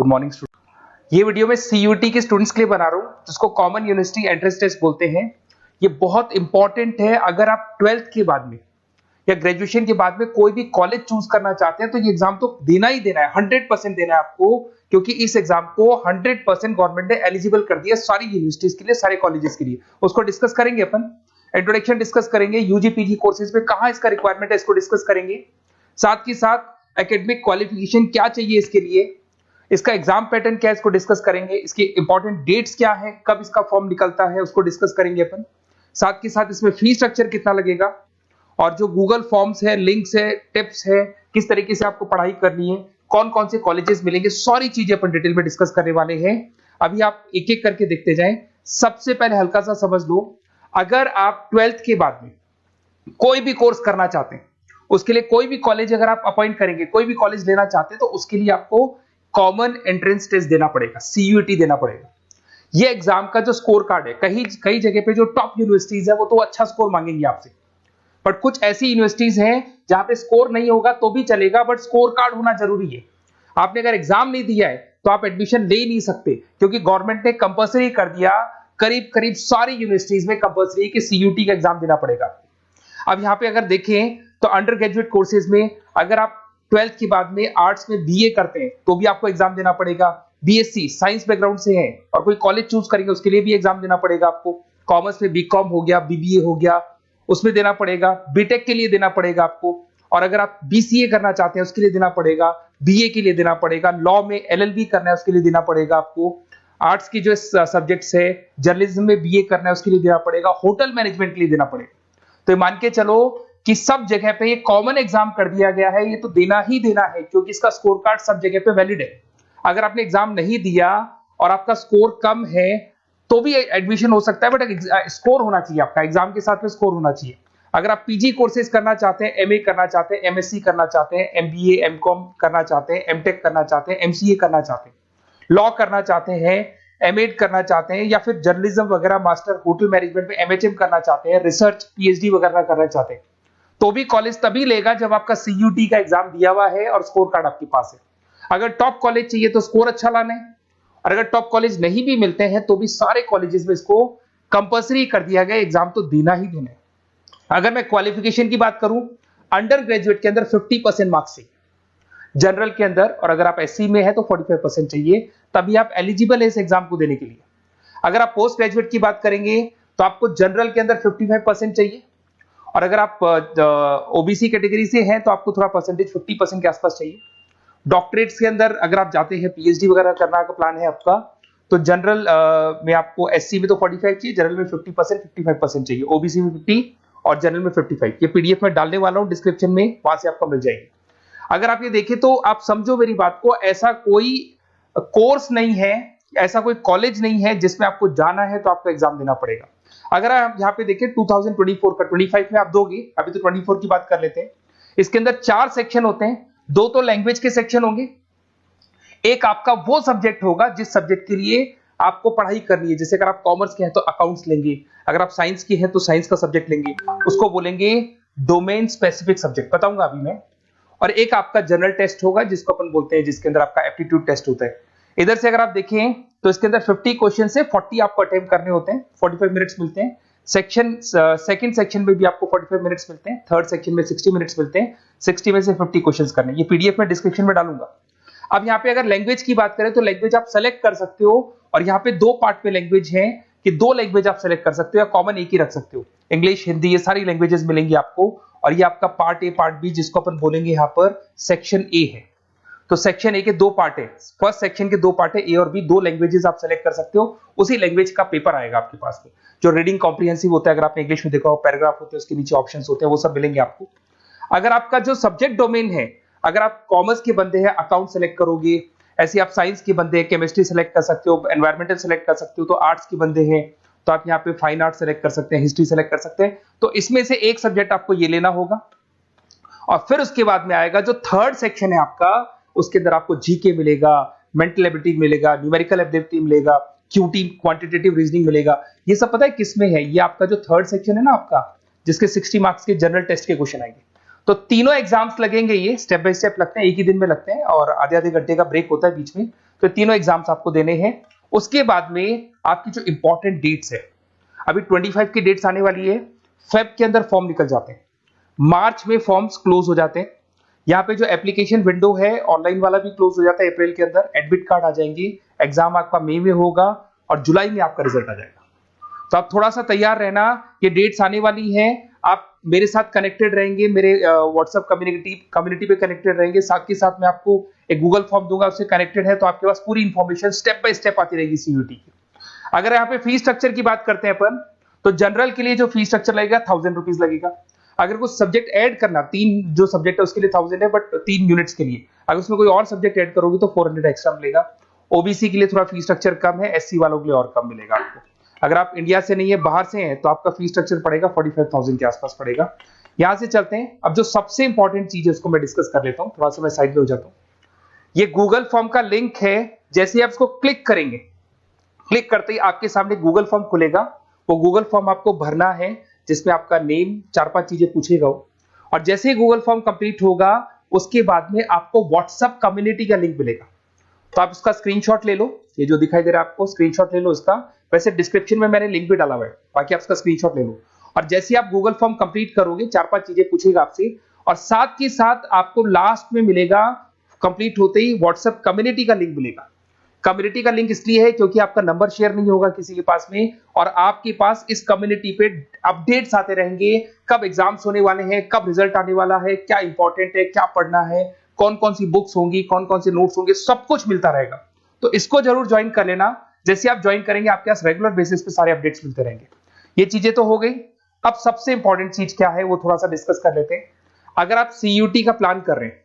Good morning student. ये video मैं CUT के स्टूडेंट्स के लिए बना रहा हूँ जिसको कॉमन यूनिवर्सिटी एंट्रेंस टेस्ट बोलते हैं। ये बहुत इंपॉर्टेंट है। अगर आप 12th के बाद में या ग्रेजुएशन के बाद में कोई भी कॉलेज चूज करना चाहते हैं तो ये एग्जाम तो देना ही देना है, 100% देना है आपको, क्योंकि इस एग्जाम को 100% गवर्नमेंट ने एलिजिबल कर दिया सारी यूनिवर्सिटीज के लिए, सारे कॉलेजेस के लिए। उसको डिस्कस करेंगे अपन, इंट्रोडक्शन डिस्कस करेंगे, यूजी पीजी कोर्सेज में कहां इसका रिक्वायरमेंट है इसको डिस्कस करेंगे। साथ ही साथ एकेडमिक क्वालिफिकेशन क्या चाहिए इसके लिए, इसका एग्जाम पैटर्न क्या है इसको डिस्कस करेंगे, इसके इंपॉर्टेंट डेट्स क्या है, कब इसका फॉर्म निकलता है उसको डिस्कस करेंगे अपन। साथ के साथ इसमें फी स्ट्रक्चर कितना लगेगा और जो गूगल फॉर्म्स है, लिंक्स है, टिप्स है, किस तरीके से आपको पढ़ाई करनी है, कौन कौन से कॉलेजेस मिलेंगे, सारी चीजें अपन डिटेल में डिस्कस करने वाले हैं। अभी आप एक एक करके देखते जाएं। सबसे पहले हल्का सा समझ लो, अगर आप 12th के बाद में कोई भी कोर्स करना चाहते हैं, उसके लिए कोई भी कॉलेज अगर आप अपॉइंट करेंगे, कोई भी कॉलेज लेना चाहते हैं तो उसके लिए आपको कॉमन एंट्रेंस टेस्ट देना पड़ेगा, सीयूटी देना पड़ेगा। ये एग्जाम का जो स्कोर कार्ड है, कई जगह पे जो टॉप यूनिवर्सिटीज है वो तो अच्छा स्कोर मांगेंगी आपसे, बट कुछ ऐसी यूनिवर्सिटीज हैं जहां पे स्कोर नहीं होगा तो भी चलेगा, बट स्कोर कार्ड होना जरूरी है। आपने अगर एग्जाम नहीं दिया है तो आप एडमिशन ले नहीं सकते, क्योंकि गवर्नमेंट ने कंपल्सरी कर दिया, करीब करीब सारी यूनिवर्सिटीज में कंपल्सरी है कि सीयूटी का एग्जाम देना पड़ेगा। अब यहां पे अगर देखें तो अंडर ग्रेजुएट कोर्सेज में अगर आप 12th के बाद में आर्ट्स में बीए करते हैं तो भी आपको एग्जाम देना पड़ेगा। बीएससी साइंस बैकग्राउंड से है और कोई कॉलेज चूज करेंगे उसके लिए भी एग्जाम देना पड़ेगा आपको। कॉमर्स में बीकॉम हो गया, बीबीए हो गया, उसमें देना पड़ेगा। बीटेक के लिए देना पड़ेगा आपको, और अगर आप बीसीए करना चाहते हैं उसके लिए देना पड़ेगा। बीए के लिए देना पड़ेगा। लॉ में एलएलबी करना है उसके लिए देना पड़ेगा आपको। आर्ट्स की जो सब्जेक्ट्स है, जर्नलिज्म में बीए करना है उसके लिए देना पड़ेगा। होटल मैनेजमेंट के लिए देना पड़ेगा। तो मान के चलो कि सब जगह पे ये कॉमन एग्जाम कर दिया गया है, ये तो देना ही देना है, क्योंकि इसका स्कोर कार्ड सब जगह पे वैलिड है। अगर आपने एग्जाम नहीं दिया और आपका स्कोर कम है तो भी एडमिशन हो सकता है, बट स्कोर होना चाहिए आपका, एग्जाम के साथ में स्कोर होना चाहिए। अगर आप पीजी कोर्सेज करना चाहते हैं, एमए करना चाहते हैं, एमएससी करना चाहते हैं, एमबीए एमकॉम करना चाहते हैं, एमटेक करना चाहते हैं, एमसीए करना चाहते हैं, लॉ करना चाहते हैं, एमएड करना चाहते हैं, या फिर जर्नलिज्म वगैरह, मास्टर होटल मैनेजमेंट में एमएचएम करना चाहते हैं, रिसर्च पीएचडी वगैरह करना चाहते हैं, तो भी कॉलेज तभी लेगा जब आपका सीयूटी का एग्जाम दिया हुआ है और स्कोर कार्ड आपके पास है। अगर टॉप कॉलेज चाहिए तो स्कोर अच्छा लाना है, और अगर टॉप कॉलेज नहीं भी मिलते हैं तो भी सारे कॉलेजेस में इसको कंपल्सरी कर दिया गया, एग्जाम तो देना ही देना है। अगर मैं क्वालिफिकेशन की बात करूं, अंडर ग्रेजुएट के अंदर 50% मार्क्स चाहिए, जनरल के अंदर, और अगर आप एससी में है तो 45% चाहिए, तभी आप एलिजिबल है इस एग्जाम को देने के लिए। अगर आप पोस्ट ग्रेजुएट की बात करेंगे तो आपको जनरल के अंदर 55% चाहिए, और अगर आप ओबीसी कैटेगरी से हैं तो आपको थोड़ा परसेंटेज 50% के आसपास चाहिए। डॉक्टरेट्स के अंदर अगर आप जाते हैं, पीएचडी वगैरह करना का प्लान है आपका, तो जनरल में आपको एससी में तो 45 चाहिए, जनरल में 50% 55% चाहिए, ओबीसी में 50 और जनरल में 55। ये पीडीएफ में डालने वाला हूं डिस्क्रिप्शन में, वहां से आपको मिल जाएगी। अगर आप ये देखें तो आप समझो मेरी बात को, ऐसा कोई कोर्स नहीं है, ऐसा कोई कॉलेज नहीं है जिसमें आपको जाना है तो आपको एग्जाम देना पड़ेगा। अगर आप यहाँ पे देखें 2024 का, 25 में आप दोगे, अभी तो 24 की बात कर लेते हैं। इसके अंदर 4 सेक्शन होते हैं, 2 तो लैंग्वेज के सेक्शन होंगे, एक आपका वो सब्जेक्ट होगा जिस सब्जेक्ट के लिए आपको पढ़ाई करनी है। जैसे अगर आप कॉमर्स के हैं तो अकाउंट्स लेंगे, अगर आप साइंस के हैं तो साइंस का सब्जेक्ट लेंगे, उसको बोलेंगे डोमेन स्पेसिफिक सब्जेक्ट, बताऊंगा अभी मैं। और एक आपका जनरल टेस्ट होगा जिसको अपन बोलते हैं, जिसके अंदर आपका एप्टीट्यूड टेस्ट होता है। इधर से अगर आप देखें तो इसके अंदर 50 क्वेश्चन से 40 आपको अटेम्प्ट करने होते हैं, 45 मिनट्स मिलते हैं। सेकंड सेक्शन में भी आपको 45 मिनट्स मिलते हैं, थर्ड सेक्शन में 60 मिनट्स मिलते हैं, 60 में से 50 क्वेश्चंस करने। ये पीडीएफ में डिस्क्रिप्शन में डालूंगा। अब यहाँ पे अगर लैंग्वेज की बात करें तो लैंग्वेज आप सेलेक्ट कर सकते हो, और यहाँ पे 2 पार्ट में लैंग्वेज है कि 2 लैंग्वेज आप सेलेक्ट कर सकते हो, या कॉमन एक ही रख सकते हो। इंग्लिश, हिंदी, ये सारी लैंग्वेजेस मिलेंगी आपको, और ये आपका पार्ट ए पार्ट बी, जिसको अपन बोलेंगे यहाँ पर सेक्शन ए है। तो सेक्शन ए के 2 पार्ट है, फर्स्ट सेक्शन के 2 पार्ट है, ए और बी, 2 लैंग्वेजेस आप सेलेक्ट कर सकते हो। उसी लैंग्वेज का पेपर आएगा आपके पास में, जो रीडिंग कॉम्प्रिहेंसिव होता है। अगर आपने इंग्लिश में देखा हो, पैराग्राफ होते हैं, उसके नीचे ऑप्शंस होते हैं, वो सब मिलेंगे आपको। अगर आपका जो सब्जेक्ट डोमेन है, अगर आप कॉमर्स के बंदे हैं अकाउंट सेलेक्ट करोगे, ऐसे आप साइंस के बंदे हैं केमिस्ट्री सेलेक्ट कर सकते हो, एनवायरमेंटल सेलेक्ट कर सकते हो, तो आर्ट्स के बंदे हैं तो आप यहाँ पे फाइन आर्ट सेलेक्ट कर सकते हैं, हिस्ट्री सेलेक्ट कर सकते हैं। तो इसमें से एक सब्जेक्ट आपको ये लेना होगा। और फिर उसके बाद में आएगा जो थर्ड सेक्शन है आपका, उसके अंदर आपको जीके मिलेगा, मेंटल एबिलिटी मिलेगा, न्यूमेरिकल एबिलिटी मिलेगा, क्यूटी क्वांटिटेटिव रीजनिंग मिलेगा। ये सब पता है किसमें है? ये आपका जो थर्ड सेक्शन है ना आपका, जिसके 60 मार्क्स के जनरल टेस्ट के क्वेश्चन आएंगे। तो तीनों एग्जाम्स लगेंगे, ये स्टेप बाय स्टेप लगते हैं, एक ही दिन में लगते हैं, और आधे आधे घंटे का ब्रेक होता है बीच में। तो तीनों एग्जाम्स आपको देने हैं। उसके बाद में आपकी जो इंपॉर्टेंट डेट्स है, अभी 25 की डेट्स आने वाली है, फेब के अंदर फॉर्म निकल जाते हैं, मार्च में फॉर्म्स क्लोज हो जाते हैं। यहाँ पे जो एप्लीकेशन विंडो है ऑनलाइन वाला भी क्लोज हो जाता है अप्रैल के अंदर, एडमिट कार्ड आ जाएंगे, एग्जाम आपका मई में होगा और जुलाई में आपका रिजल्ट आ जाएगा। तो आप थोड़ा सा तैयार रहना, ये डेट्स आने वाली हैं, आप मेरे साथ कनेक्टेड रहेंगे, मेरे व्हाट्सएप कम्युनिटी पे कनेक्टेड रहेंगे, साथ के साथ मैं आपको एक गूगल फॉर्म दूंगा, उससे कनेक्टेड है तो आपके पास पूरी इंफॉर्मेशन स्टेप बाय स्टेप आती रहेगी सीयूटी की। अगर यहाँ पे फीस स्ट्रक्चर की बात करते हैं अपन, तो जनरल के लिए जो फीस स्ट्रक्चर लगेगा 1000 रुपीज लगेगा। अगर कुछ सब्जेक्ट ऐड करना, 3 जो सब्जेक्ट है उसके लिए 1000 है, बट 3 यूनिट्स के लिए अगर उसमें कोई और सब्जेक्ट ऐड करोगे तो 400 एक्स्ट्रा मिलेगा। ओबीसी के लिए थोड़ा फीस स्ट्रक्चर कम है, एससी वालों के लिए और कम मिलेगा आपको। अगर आप इंडिया से नहीं है, बाहर से हैं, तो आपका फीस स्ट्रक्चर पड़ेगा 45,000 के आसपास पड़ेगा। यहां से चलते हैं, अब जो सबसे इंपॉर्टेंट चीज है उसको मैं डिस्कस कर लेता हूं, थोड़ा सा मैं साइड में हो जाता हूं। ये गूगल फॉर्म का लिंक है, जैसे ही आप इसको क्लिक करेंगे, क्लिक करते ही आपके सामने गूगल फॉर्म खुलेगा। वो गूगल फॉर्म आपको भरना है, जिसमें आपका नेम, 4-5 चीजें पूछेगा वो। और जैसे ही गूगल फॉर्म कंप्लीट होगा, उसके बाद में आपको व्हाट्सएप कम्युनिटी का लिंक मिलेगा। तो आप इसका स्क्रीनशॉट ले लो, ये जो दिखाई दे रहा है आपको, स्क्रीनशॉट ले लो इसका। वैसे डिस्क्रिप्शन में मैंने लिंक भी डाला हुआ है, बाकी आप इसका स्क्रीनशॉट ले लो। और जैसे आप गूगल फॉर्म कंप्लीट करोगे, 4-5 चीजें पूछेगा आपसे, और साथ के साथ आपको लास्ट में मिलेगा, कंप्लीट होते ही व्हाट्सएप कम्युनिटी का लिंक मिलेगा। कम्युनिटी का लिंक इसलिए है क्योंकि आपका नंबर शेयर नहीं होगा किसी के पास में, और आपके पास इस कम्युनिटी पे अपडेट्स आते रहेंगे, कब एग्जाम्स होने वाले हैं, कब रिजल्ट आने वाला है, क्या इंपॉर्टेंट है, क्या पढ़ना है, कौन कौन सी बुक्स होंगी, कौन कौन से नोट्स होंगे, सब कुछ मिलता रहेगा। तो इसको जरूर ज्वाइन कर लेना। जैसे आप ज्वाइन करेंगे, आपके पास रेगुलर बेसिस पे सारे अपडेट्स मिलते रहेंगे। ये चीजें तो हो गई। अब सबसे इंपॉर्टेंट चीज क्या है वो थोड़ा सा डिस्कस कर लेते हैं। अगर आप सीयूटी का प्लान कर रहे हैं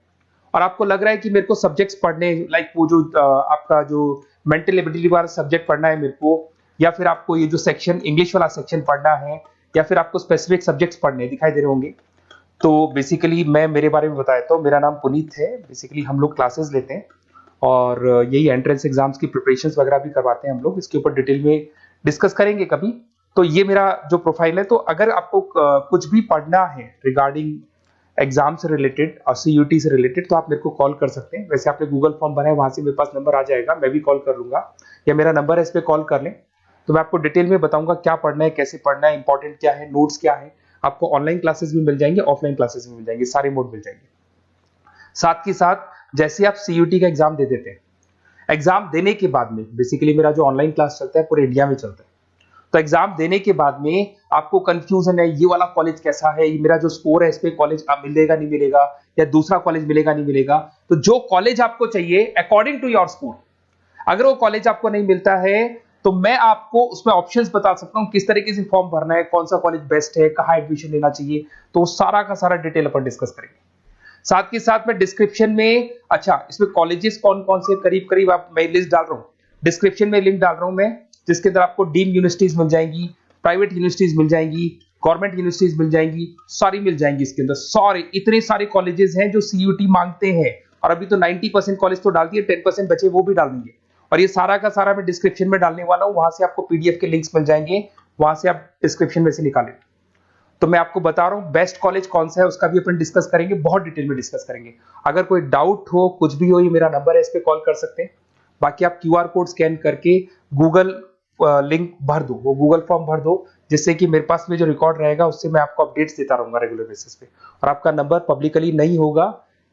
और आपको लग रहा है कि मेरे को सब्जेक्ट्स पढ़ने, लाइक वो जो आपका जो मेंटल एबिलिटी वाला सब्जेक्ट पढ़ना है मेरे को, या फिर आपको ये जो सेक्शन इंग्लिश वाला सेक्शन पढ़ना है, या फिर आपको स्पेसिफिक सब्जेक्ट्स पढ़ने दिखाई दे रहे होंगे, तो बेसिकली मैं मेरे बारे में बताया, तो मेरा नाम पुनीत है। बेसिकली हम लोग क्लासेस लेते हैं और यही एंट्रेंस एग्जाम्स की प्रिपरेशंस वगैरह भी करवाते हैं हम लोग। इसके ऊपर डिटेल में डिस्कस करेंगे कभी। तो ये मेरा जो प्रोफाइल है, तो अगर आपको कुछ भी पढ़ना है रिगार्डिंग एग्जाम से रिलेटेड और सीयूटी से रिलेटेड, तो आप मेरे को कॉल कर सकते हैं। वैसे आपने गूगल फॉर्म भरा है, वहां से मेरे पास नंबर आ जाएगा, मैं भी कॉल कर लूंगा, या मेरा नंबर है, इस पर कॉल कर लें, तो मैं आपको डिटेल में बताऊंगा क्या पढ़ना है, कैसे पढ़ना है, इंपॉर्टेंट क्या है, नोट्स क्या है। आपको ऑनलाइन क्लासेस भी मिल जाएंगे, ऑफलाइन क्लासेस भी मिल जाएंगे, सारे मोड मिल जाएंगे। साथ के साथ जैसे आप सीयूटी का एग्जाम दे देते हैं, एग्जाम देने के बाद में बेसिकली मेरा जो ऑनलाइन क्लास चलता है पूरे इंडिया में चलता है, तो एग्जाम देने के बाद में आपको कंफ्यूजन है, ये वाला कॉलेज कैसा है, ये मेरा जो स्कोर है इस पे कॉलेज मिलेगा नहीं मिलेगा, या दूसरा कॉलेज मिलेगा नहीं मिलेगा, तो जो कॉलेज आपको चाहिए अकॉर्डिंग टू योर स्कोर, अगर वो कॉलेज आपको नहीं मिलता है, तो मैं आपको उसमें ऑप्शंस बता सकता हूं, किस तरीके से फॉर्म भरना है, कौन सा कॉलेज बेस्ट है, कहाँ एडमिशन लेना चाहिए, तो सारा का सारा डिटेल अपन डिस्कस करेंगे। साथ के साथ में डिस्क्रिप्शन में, अच्छा इसमें कॉलेजेस कौन कौन से करीब करीब आप, मैं लिस्ट डाल रहा हूँ, डिस्क्रिप्शन में लिंक डाल रहा हूं मैं, जिसके अंदर आपको डीम यूनिवर्सिटीज मिल जाएंगी, प्राइवेट यूनिवर्सिटीज मिल जाएंगी, गवर्नमेंट यूनिवर्सिटीज मिल जाएंगी, सारी मिल जाएंगी इसके अंदर। सॉरी, इतने सारे कॉलेजेस हैं जो सीयूटी मांगते हैं, और अभी तो 90% कॉलेज तो डाल दिए, 10% बचे वो भी डाल देंगे, और ये सारा का सारा मैं डिस्क्रिप्शन में डालने वाला हूं। वहां से आपको पीडीएफ के लिंक्स मिल जाएंगे, वहां से आप डिस्क्रिप्शन में से निकालें। तो मैं आपको बता रहा हूं बेस्ट कॉलेज कौन सा है, उसका भी अपन डिस्कस करेंगे, बहुत डिटेल में डिस्कस करेंगे। अगर कोई डाउट हो, कुछ भी हो, ये मेरा नंबर है, इस पे कॉल कर सकते हैं। बाकी आप क्यूआर कोड स्कैन करके गूगल लिंक भर दो, वो गूगल फॉर्म भर दो, जिससे कि मेरे पास में जो रिकॉर्ड रहेगा उससे मैं आपको अपडेट्स देता रहूंगा रेगुलर बेसिस पे। और आपका नंबर पब्लिकली नहीं होगा,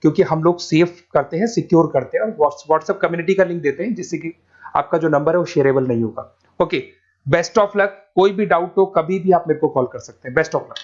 क्योंकि हम लोग सेफ करते हैं, सिक्योर करते हैं, और व्हाट्सएप कम्युनिटी का लिंक देते हैं, जिससे कि आपका जो नंबर है वो शेयरेबल नहीं होगा। Okay, best of luck. कोई भी डाउट हो कभी भी आप मेरे को कॉल कर सकते हैं। Best of luck.